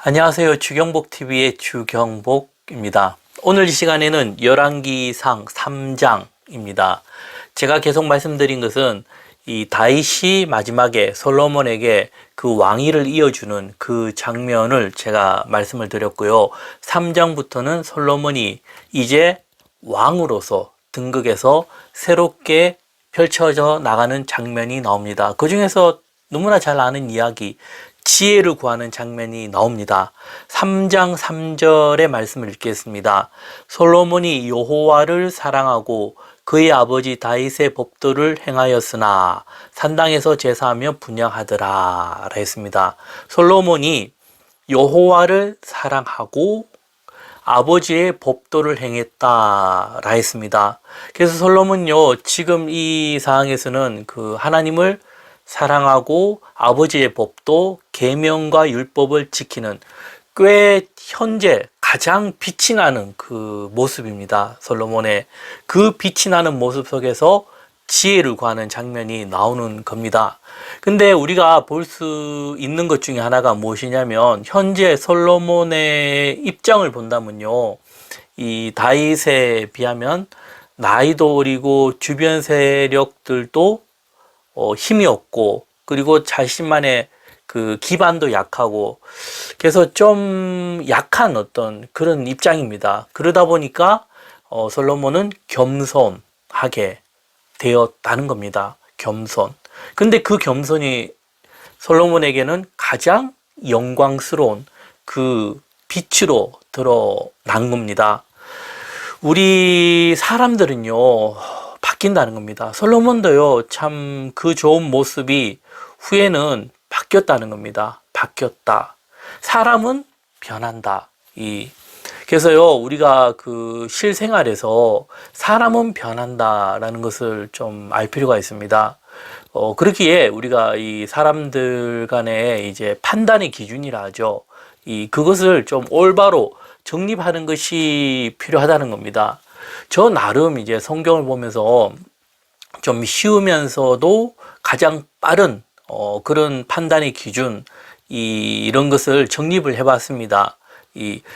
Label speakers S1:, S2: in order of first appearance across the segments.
S1: 안녕하세요. 주경복TV의 주경복입니다. 오늘 이 시간에는 열왕기상 3장입니다. 제가 계속 말씀드린 것은 이 다윗이 마지막에 솔로몬에게 그 왕위를 이어주는 그 장면을 제가 말씀을 드렸고요. 3장부터는 솔로몬이 이제 왕으로서 등극해서 새롭게 펼쳐져 나가는 장면이 나옵니다. 그 중에서 너무나 잘 아는 이야기, 지혜를 구하는 장면이 나옵니다. 3장 3절의 말씀을 읽겠습니다. 솔로몬이 여호와를 사랑하고 그의 아버지 다윗의 법도를 행하였으나 산당에서 제사하며 분향하더라 했습니다. 솔로몬이 여호와를 사랑하고 아버지의 법도를 행했다라 했습니다. 그래서 솔로몬요, 지금 이 상황에서는 그 하나님을 사랑하고 아버지의 법도 계명과 율법을 지키는 꽤 현재 가장 빛이 나는 그 모습입니다. 솔로몬의 그 빛이 나는 모습 속에서 지혜를 구하는 장면이 나오는 겁니다. 근데 우리가 볼 수 있는 것 중에 하나가 무엇이냐면 현재 솔로몬의 입장을 본다면요, 이 다윗에 비하면 나이도 어리고 주변 세력들도 힘이 없고, 그리고 자신만의 그 기반도 약하고, 그래서 좀 약한 어떤 그런 입장입니다. 그러다 보니까 솔로몬은 겸손하게 되었다는 겁니다. 겸손. 근데 그 겸손이 솔로몬에게는 가장 영광스러운 그 빛으로 드러난 겁니다. 우리 사람들은요, 바뀐다는 겁니다. 솔로몬도요, 참 그 좋은 모습이 후에는 바뀌었다는 겁니다. 바뀌었다. 사람은 변한다. 그래서요, 우리가 그 실생활에서 사람은 변한다라는 것을 좀 알 필요가 있습니다. 그렇기에 우리가 이 사람들 간의 이제 판단의 기준이라 하죠. 그것을 좀 올바로 정립하는 것이 필요하다는 겁니다. 저 나름 이제 성경을 보면서 좀 쉬우면서도 가장 빠른 그런 판단의 기준, 이런 것을 정립을 해봤습니다.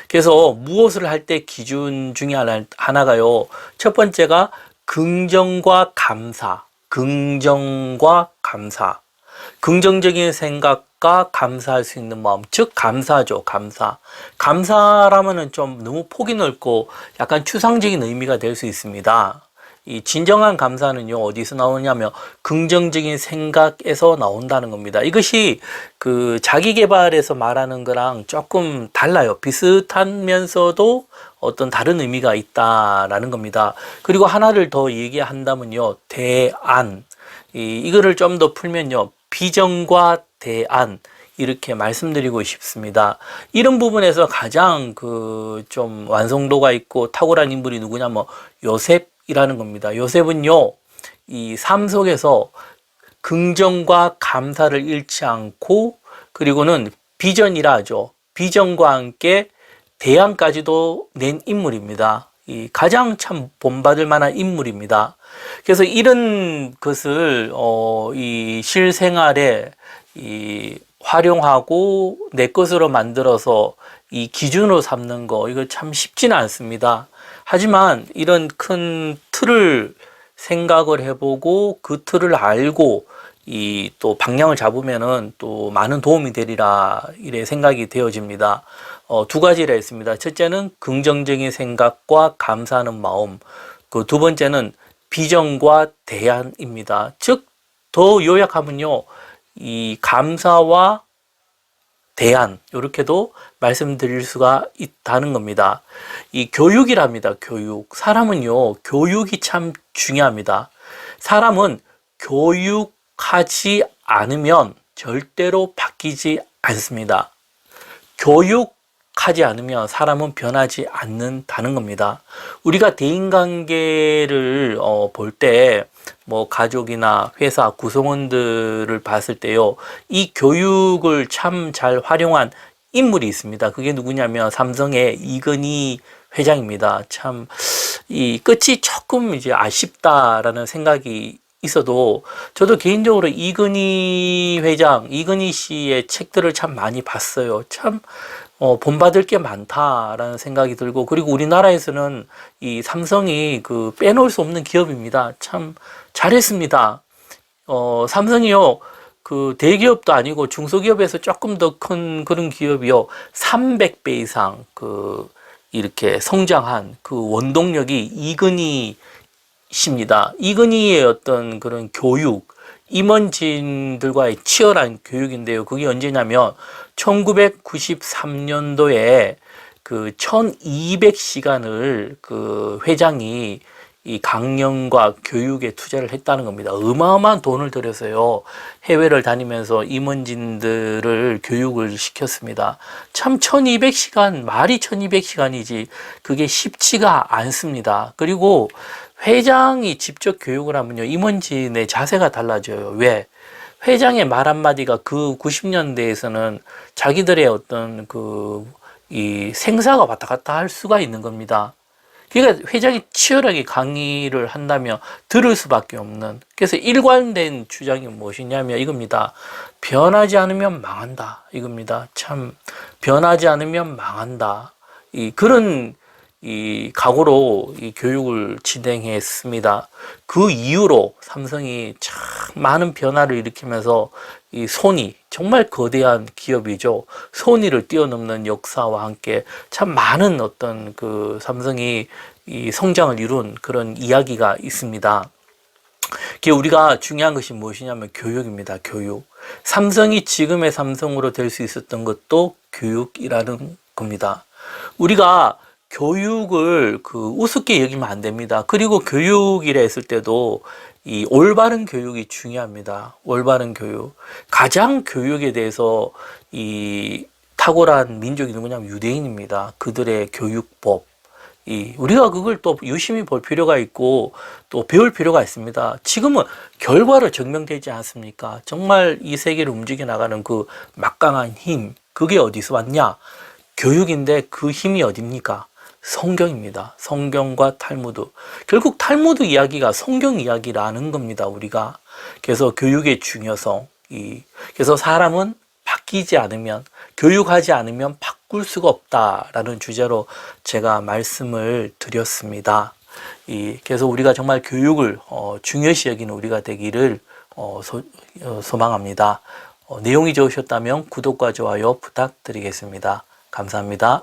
S1: 그래서 무엇을 할 때 기준 중에 하나가요. 첫 번째가 긍정과 감사, 긍정과 감사. 긍정적인 생각과 감사할 수 있는 마음, 즉 감사죠. 감사. 감사라면은 좀 너무 폭이 넓고 약간 추상적인 의미가 될 수 있습니다. 이 진정한 감사는요, 어디서 나오냐면 긍정적인 생각에서 나온다는 겁니다. 이것이 그 자기 개발에서 말하는 거랑 조금 달라요. 비슷하면서도 어떤 다른 의미가 있다라는 겁니다. 그리고 하나를 더 얘기한다면요, 대안. 이거를 좀 더 풀면요, 비전과 대안, 이렇게 말씀드리고 싶습니다. 이런 부분에서 가장 그 좀 완성도가 있고 탁월한 인물이 누구냐면 요셉이라는 겁니다. 요셉은요, 이 삶 속에서 긍정과 감사를 잃지 않고, 그리고는 비전이라 하죠. 비전과 함께 대안까지도 낸 인물입니다. 가장 참 본받을 만한 인물입니다. 그래서 이런 것을 이 실생활에 활용하고 내 것으로 만들어서 이 기준으로 삼는 거, 이거 참 쉽지는 않습니다. 하지만 이런 큰 틀을 생각을 해보고 그 틀을 알고 또 방향을 잡으면은 또 많은 도움이 되리라, 이래 생각이 되어집니다. 두 가지라 했습니다. 첫째는 긍정적인 생각과 감사하는 마음. 그 두 번째는 비전과 대안입니다. 즉, 더 요약하면요, 이 감사와 대안, 이렇게도 말씀드릴 수가 있다는 겁니다. 이 교육이랍니다. 교육. 사람은요, 교육이 참 중요합니다. 사람은 교육하지 않으면 절대로 바뀌지 않습니다. 교육하지 않으면 사람은 변하지 않는다는 겁니다. 우리가 대인관계를 볼 때, 뭐 가족이나 회사 구성원들을 봤을 때요, 이 교육을 참 잘 활용한 인물이 있습니다. 그게 누구냐면 삼성의 이건희 회장입니다. 참 이 끝이 조금 이제 아쉽다라는 생각이 있어도, 저도 개인적으로 이건희 회장, 이건희 씨의 책들을 참 많이 봤어요. 참 본받을 게 많다라는 생각이 들고, 그리고 우리나라에서는 이 삼성이 그 빼놓을 수 없는 기업입니다. 참 잘했습니다. 삼성이요, 그 대기업도 아니고 중소기업에서 조금 더 큰 그런 기업이요, 300배 이상 이렇게 성장한 그 원동력이 이근희 씨입니다. 이근희의 어떤 그런 교육, 임원진들과의 치열한 교육인데요. 그게 언제냐면 1993년도에 그 1200시간을 그 회장이 이 강령과 교육에 투자를 했다는 겁니다. 어마어마한 돈을 들여서요, 해외를 다니면서 임원진들을 교육을 시켰습니다. 참 1200시간, 말이 1200시간이지 그게 쉽지가 않습니다. 그리고 회장이 직접 교육을 하면요, 임원진의 자세가 달라져요. 왜? 회장의 말 한마디가 그 90년대에서는 자기들의 어떤 이 생사가 왔다 갔다 할 수가 있는 겁니다. 그러니까 회장이 치열하게 강의를 한다면 들을 수밖에 없는, 그래서 일관된 주장이 무엇이냐면 이겁니다. 변하지 않으면 망한다. 이겁니다. 참, 변하지 않으면 망한다. 그런 각오로 이 교육을 진행했습니다. 그 이후로 삼성이 참 많은 변화를 일으키면서 이 소니, 정말 거대한 기업이죠. 소니를 뛰어넘는 역사와 함께 참 많은 어떤 그 삼성이 이 성장을 이룬 그런 이야기가 있습니다. 우리가 중요한 것이 무엇이냐면 교육입니다. 교육. 삼성이 지금의 삼성으로 될 수 있었던 것도 교육이라는 겁니다. 우리가 교육을 우습게 여기면 안 됩니다. 그리고 교육이라 했을 때도 이 올바른 교육이 중요합니다. 올바른 교육. 가장 교육에 대해서 이 탁월한 민족이 누구냐면 유대인입니다. 그들의 교육법. 우리가 그걸 또 유심히 볼 필요가 있고 또 배울 필요가 있습니다. 지금은 결과로 증명되지 않습니까? 정말 이 세계를 움직여 나가는 그 막강한 힘, 그게 어디서 왔냐? 교육인데 그 힘이 어딥니까? 성경입니다. 성경과 탈무드. 결국 탈무드 이야기가 성경 이야기라는 겁니다, 우리가. 그래서 교육의 중요성. 그래서 사람은 바뀌지 않으면, 교육하지 않으면 바꿀 수가 없다라는 주제로 제가 말씀을 드렸습니다. 그래서 우리가 정말 교육을 중요시 여기는 우리가 되기를 소망합니다. 내용이 좋으셨다면 구독과 좋아요 부탁드리겠습니다. 감사합니다.